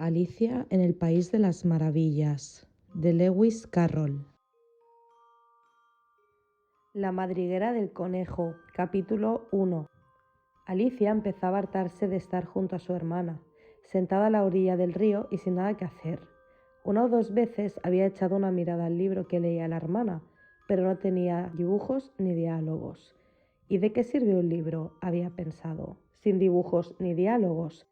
Alicia en el País de las Maravillas, de Lewis Carroll. La madriguera del conejo, capítulo 1. Alicia empezaba a hartarse de estar junto a su hermana, sentada a la orilla del río y sin nada que hacer. Una o dos veces había echado una mirada al libro que leía la hermana, pero no tenía dibujos ni diálogos. ¿Y de qué sirve un libro?, había pensado, sin dibujos ni diálogos.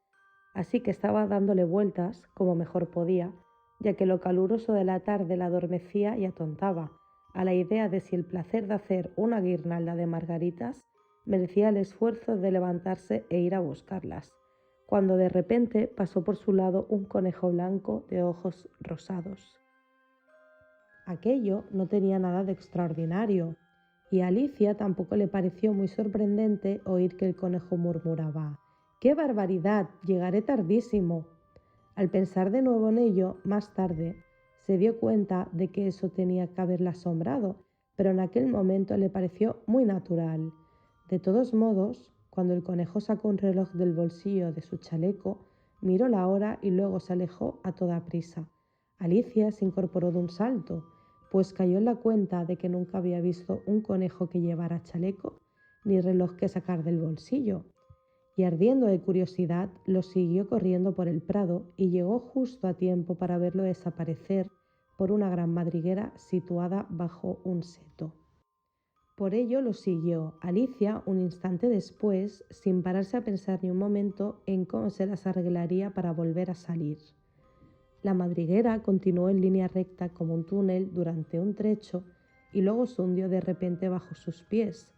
Así que estaba dándole vueltas, como mejor podía, ya que lo caluroso de la tarde la adormecía y atontaba, a la idea de si el placer de hacer una guirnalda de margaritas merecía el esfuerzo de levantarse e ir a buscarlas, cuando de repente pasó por su lado un conejo blanco de ojos rosados. Aquello no tenía nada de extraordinario, y a Alicia tampoco le pareció muy sorprendente oír que el conejo murmuraba: ¡qué barbaridad! Llegaré tardísimo. Al pensar de nuevo en ello, más tarde, se dio cuenta de que eso tenía que haberla asombrado, pero en aquel momento le pareció muy natural. De todos modos, cuando el conejo sacó un reloj del bolsillo de su chaleco, miró la hora y luego se alejó a toda prisa. Alicia se incorporó de un salto, pues cayó en la cuenta de que nunca había visto un conejo que llevara chaleco ni reloj que sacar del bolsillo. Y ardiendo de curiosidad, lo siguió corriendo por el prado y llegó justo a tiempo para verlo desaparecer por una gran madriguera situada bajo un seto. Por ello lo siguió Alicia un instante después, sin pararse a pensar ni un momento en cómo se las arreglaría para volver a salir. La madriguera continuó en línea recta como un túnel durante un trecho y luego se hundió de repente bajo sus pies,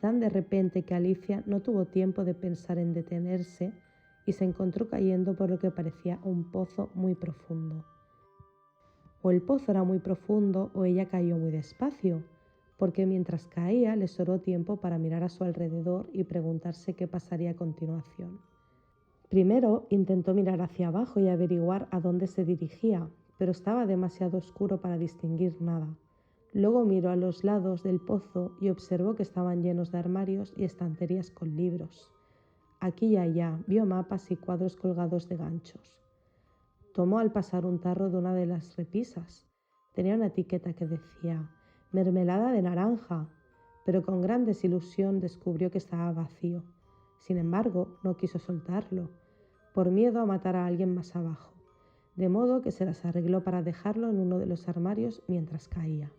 tan de repente que Alicia no tuvo tiempo de pensar en detenerse y se encontró cayendo por lo que parecía un pozo muy profundo. O el pozo era muy profundo o ella cayó muy despacio, porque mientras caía le sobró tiempo para mirar a su alrededor y preguntarse qué pasaría a continuación. Primero intentó mirar hacia abajo y averiguar a dónde se dirigía, pero estaba demasiado oscuro para distinguir nada. Luego miró a los lados del pozo y observó que estaban llenos de armarios y estanterías con libros. Aquí y allá vio mapas y cuadros colgados de ganchos. Tomó al pasar un tarro de una de las repisas. Tenía una etiqueta que decía «mermelada de naranja», pero con gran desilusión descubrió que estaba vacío. Sin embargo, no quiso soltarlo, por miedo a matar a alguien más abajo, de modo que se las arregló para dejarlo en uno de los armarios mientras caía.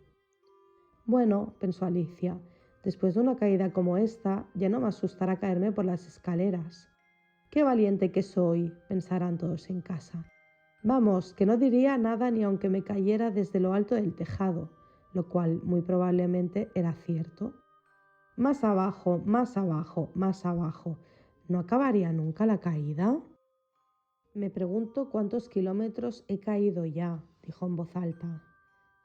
Bueno, pensó Alicia, después de una caída como esta, ya no me asustará caerme por las escaleras. ¡Qué valiente que soy!, pensarán todos en casa. Vamos, que no diría nada ni aunque me cayera desde lo alto del tejado, lo cual muy probablemente era cierto. Más abajo, más abajo, más abajo. ¿No acabaría nunca la caída? Me pregunto cuántos kilómetros he caído ya, dijo en voz alta.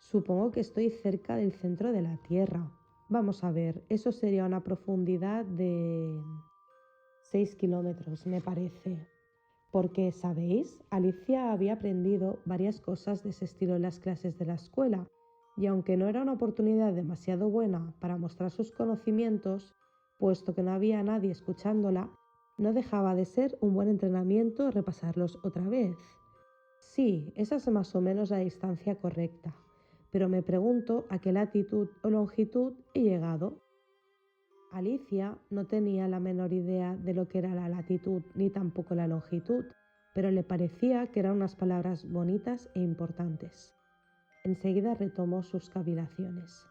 Supongo que estoy cerca del centro de la Tierra. Vamos a ver, eso sería una profundidad de 6 kilómetros, me parece. Porque, ¿sabéis? Alicia había aprendido varias cosas de ese estilo en las clases de la escuela, y aunque no era una oportunidad demasiado buena para mostrar sus conocimientos, puesto que no había nadie escuchándola, no dejaba de ser un buen entrenamiento repasarlos otra vez. Sí, esa es más o menos la distancia correcta, pero me pregunto a qué latitud o longitud he llegado. Alicia no tenía la menor idea de lo que era la latitud ni tampoco la longitud, pero le parecía que eran unas palabras bonitas e importantes. Enseguida retomó sus cavilaciones.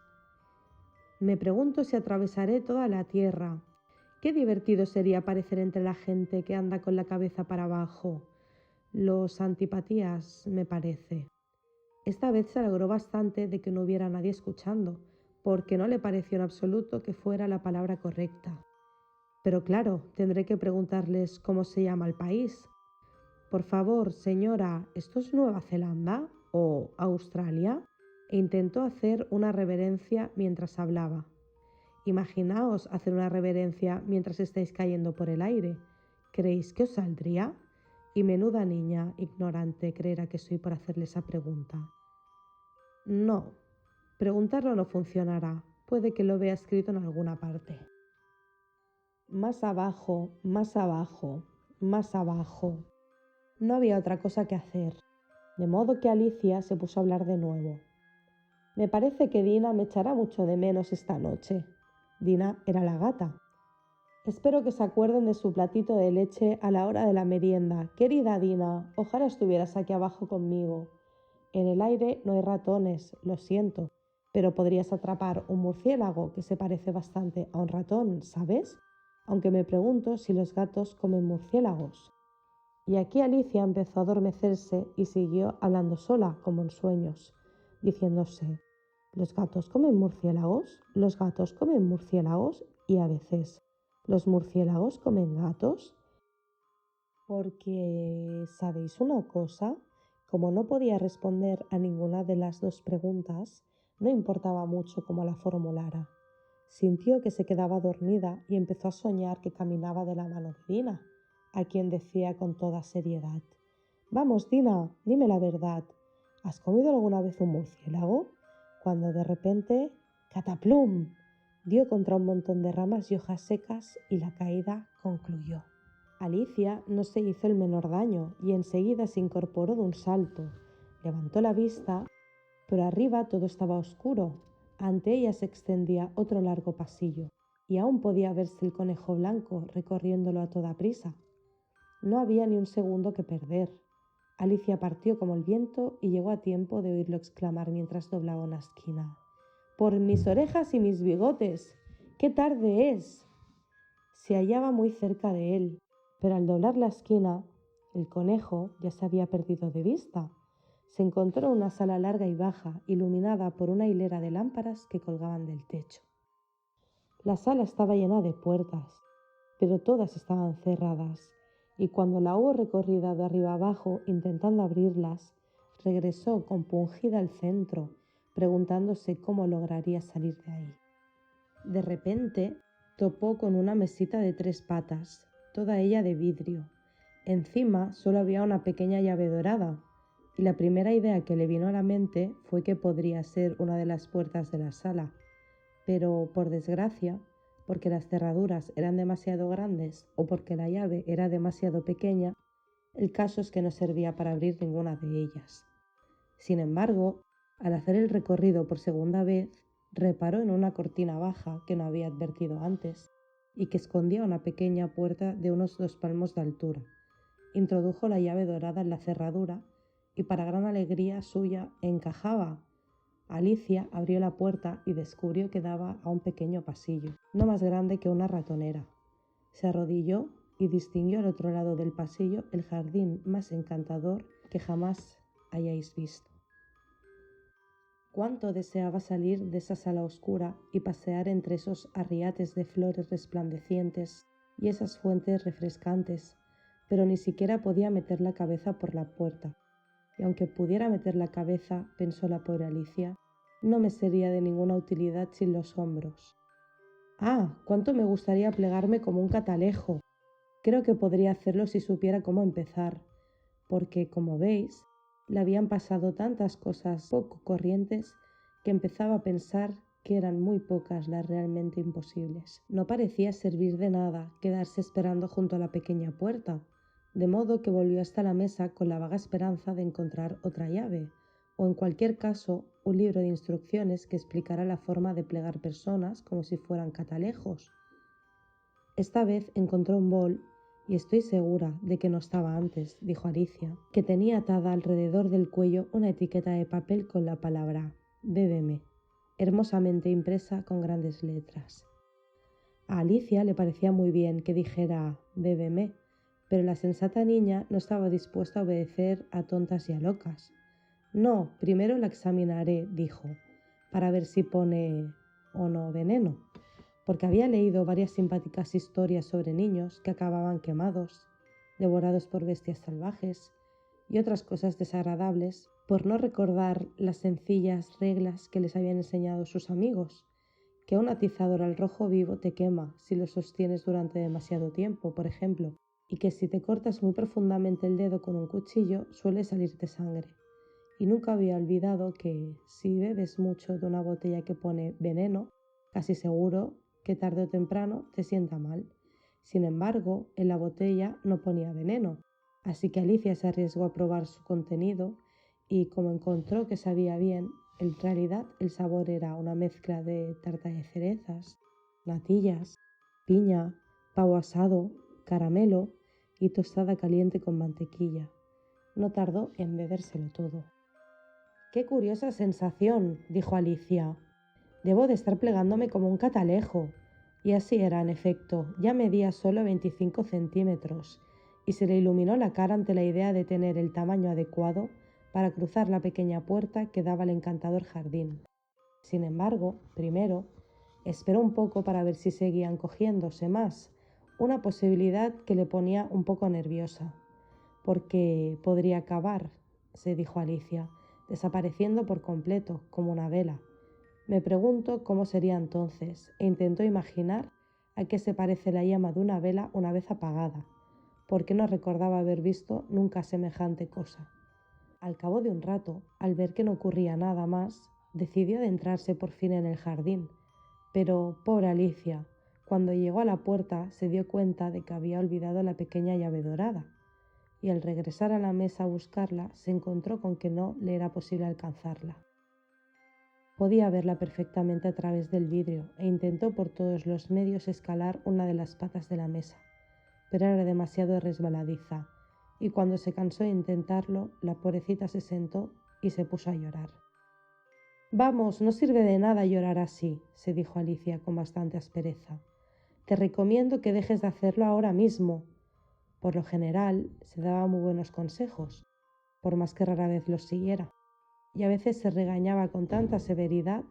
Me pregunto si atravesaré toda la tierra. Qué divertido sería aparecer entre la gente que anda con la cabeza para abajo. Los antipatías, me parece. Esta vez se alegró bastante de que no hubiera nadie escuchando, porque no le pareció en absoluto que fuera la palabra correcta. Pero claro, tendré que preguntarles cómo se llama el país. Por favor, señora, ¿esto es Nueva Zelanda o Australia? E intentó hacer una reverencia mientras hablaba. Imaginaos hacer una reverencia mientras estáis cayendo por el aire. ¿Creéis que os saldría? Y menuda niña ignorante creerá que soy por hacerle esa pregunta. No, preguntarlo no funcionará. Puede que lo vea escrito en alguna parte. Más abajo, más abajo, más abajo. No había otra cosa que hacer, de modo que Alicia se puso a hablar de nuevo. Me parece que Dina me echará mucho de menos esta noche. Dina era la gata. Espero que se acuerden de su platito de leche a la hora de la merienda. Querida Dina, ojalá estuvieras aquí abajo conmigo. En el aire no hay ratones, lo siento, pero podrías atrapar un murciélago que se parece bastante a un ratón, ¿sabes? Aunque me pregunto si los gatos comen murciélagos. Y aquí Alicia empezó a adormecerse y siguió hablando sola, como en sueños, diciéndose: ¿los gatos comen murciélagos? ¿Los gatos comen murciélagos? Y a veces, ¿los murciélagos comen gatos? Porque, ¿sabéis una cosa? Como no podía responder a ninguna de las dos preguntas, no importaba mucho cómo la formulara. Sintió que se quedaba dormida y empezó a soñar que caminaba de la mano de Dina, a quien decía con toda seriedad: «Vamos, Dina, dime la verdad. ¿Has comido alguna vez un murciélago?», cuando de repente, ¡cataplum!, dio contra un montón de ramas y hojas secas y la caída concluyó. Alicia no se hizo el menor daño y enseguida se incorporó de un salto. Levantó la vista, pero arriba todo estaba oscuro. Ante ella se extendía otro largo pasillo y aún podía verse el conejo blanco recorriéndolo a toda prisa. No había ni un segundo que perder. Alicia partió como el viento y llegó a tiempo de oírlo exclamar mientras doblaba una esquina: «¡Por mis orejas y mis bigotes! ¡Qué tarde es!». Se hallaba muy cerca de él, pero al doblar la esquina, el conejo ya se había perdido de vista. Se encontró en una sala larga y baja, iluminada por una hilera de lámparas que colgaban del techo. La sala estaba llena de puertas, pero todas estaban cerradas, y cuando la hubo recorrida de arriba abajo intentando abrirlas, regresó compungida al centro, preguntándose cómo lograría salir de ahí. De repente, topó con una mesita de 3 patas, toda ella de vidrio. Encima solo había una pequeña llave dorada, y la primera idea que le vino a la mente fue que podría ser una de las puertas de la sala. Pero, por desgracia, porque las cerraduras eran demasiado grandes o porque la llave era demasiado pequeña, el caso es que no servía para abrir ninguna de ellas. Sin embargo, al hacer el recorrido por segunda vez, reparó en una cortina baja que no había advertido antes y que escondía una pequeña puerta de unos 2 palmos de altura. Introdujo la llave dorada en la cerradura y, para gran alegría suya, encajaba. Alicia abrió la puerta y descubrió que daba a un pequeño pasillo, no más grande que una ratonera. Se arrodilló y distinguió al otro lado del pasillo el jardín más encantador que jamás hayáis visto. Cuánto deseaba salir de esa sala oscura y pasear entre esos arriates de flores resplandecientes y esas fuentes refrescantes, pero ni siquiera podía meter la cabeza por la puerta. Y aunque pudiera meter la cabeza, pensó la pobre Alicia, no me sería de ninguna utilidad sin los hombros. ¡Ah! ¡Cuánto me gustaría plegarme como un catalejo! Creo que podría hacerlo si supiera cómo empezar, porque, como veis, le habían pasado tantas cosas poco corrientes que empezaba a pensar que eran muy pocas las realmente imposibles. No parecía servir de nada quedarse esperando junto a la pequeña puerta, de modo que volvió hasta la mesa con la vaga esperanza de encontrar otra llave, o en cualquier caso un libro de instrucciones que explicara la forma de plegar personas como si fueran catalejos. Esta vez encontró un bol, y estoy segura de que no estaba antes, dijo Alicia, que tenía atada alrededor del cuello una etiqueta de papel con la palabra «Bébeme», hermosamente impresa con grandes letras. A Alicia le parecía muy bien que dijera «Bébeme», pero la sensata niña no estaba dispuesta a obedecer a tontas y a locas. «No, primero la examinaré», dijo, «para ver si pone o no veneno», porque había leído varias simpáticas historias sobre niños que acababan quemados, devorados por bestias salvajes y otras cosas desagradables por no recordar las sencillas reglas que les habían enseñado sus amigos, que un atizador al rojo vivo te quema si lo sostienes durante demasiado tiempo, por ejemplo, y que si te cortas muy profundamente el dedo con un cuchillo suele salirte sangre. Y nunca había olvidado que si bebes mucho de una botella que pone veneno, casi seguro que tarde o temprano te sienta mal. Sin embargo, en la botella no ponía veneno, Así que Alicia se arriesgó a probar su contenido y como encontró que sabía bien, en realidad el sabor era una mezcla de tarta de cerezas, natillas, piña, pavo asado, caramelo y tostada caliente con mantequilla. No tardó en bebérselo todo. ¡Qué curiosa sensación!, dijo Alicia. Debo de estar plegándome como un catalejo. Y así era, en efecto, ya medía solo 25 centímetros, y se le iluminó la cara ante la idea de tener el tamaño adecuado para cruzar la pequeña puerta que daba al encantador jardín. Sin embargo, primero, esperó un poco para ver si seguían cogiéndose más, una posibilidad que le ponía un poco nerviosa. Porque podría acabar, se dijo Alicia, desapareciendo por completo, como una vela. Me pregunto cómo sería entonces, e intentó imaginar a qué se parece la llama de una vela una vez apagada, porque no recordaba haber visto nunca semejante cosa. Al cabo de un rato, al ver que no ocurría nada más, decidió adentrarse por fin en el jardín. Pero, pobre Alicia, cuando llegó a la puerta se dio cuenta de que había olvidado la pequeña llave dorada, y al regresar a la mesa a buscarla se encontró con que no le era posible alcanzarla. Podía verla perfectamente a través del vidrio e intentó por todos los medios escalar una de las patas de la mesa, pero era demasiado resbaladiza, y cuando se cansó de intentarlo, la pobrecita se sentó y se puso a llorar. «Vamos, no sirve de nada llorar así», se dijo Alicia con bastante aspereza. «Te recomiendo que dejes de hacerlo ahora mismo». Por lo general, se daba muy buenos consejos, por más que rara vez los siguiera, y a veces se regañaba con tanta severidad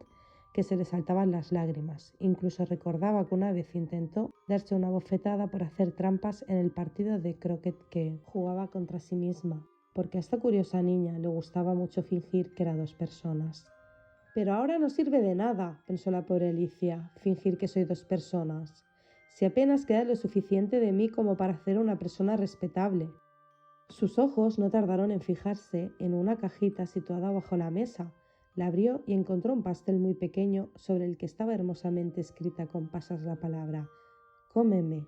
que se le saltaban las lágrimas. Incluso recordaba que una vez intentó darse una bofetada por hacer trampas en el partido de croquet que jugaba contra sí misma, porque a esta curiosa niña le gustaba mucho fingir que era dos personas. «Pero ahora no sirve de nada», pensó la pobre Alicia, «fingir que soy dos personas. Si apenas queda lo suficiente de mí como para hacer una persona respetable». Sus ojos no tardaron en fijarse en una cajita situada bajo la mesa. La abrió y encontró un pastel muy pequeño sobre el que estaba hermosamente escrita con pasas la palabra «Cómeme».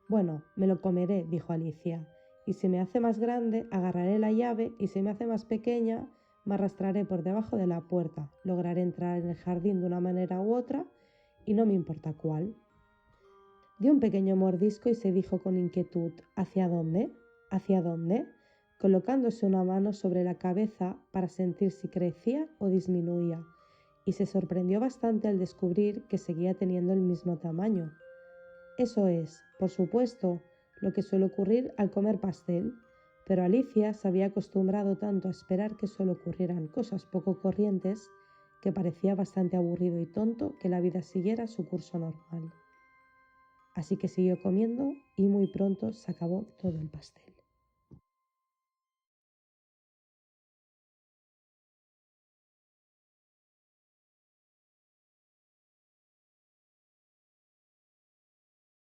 «Bueno, me lo comeré», dijo Alicia, «y si me hace más grande, agarraré la llave y si me hace más pequeña, me arrastraré por debajo de la puerta, lograré entrar en el jardín de una manera u otra y no me importa cuál». Dio un pequeño mordisco y se dijo con inquietud «¿Hacia dónde? ¿Hacia dónde?», colocándose una mano sobre la cabeza para sentir si crecía o disminuía, y se sorprendió bastante al descubrir que seguía teniendo el mismo tamaño. Eso es, por supuesto, lo que suele ocurrir al comer pastel, pero Alicia se había acostumbrado tanto a esperar que solo ocurrieran cosas poco corrientes que parecía bastante aburrido y tonto que la vida siguiera su curso normal. Así que siguió comiendo y muy pronto se acabó todo el pastel.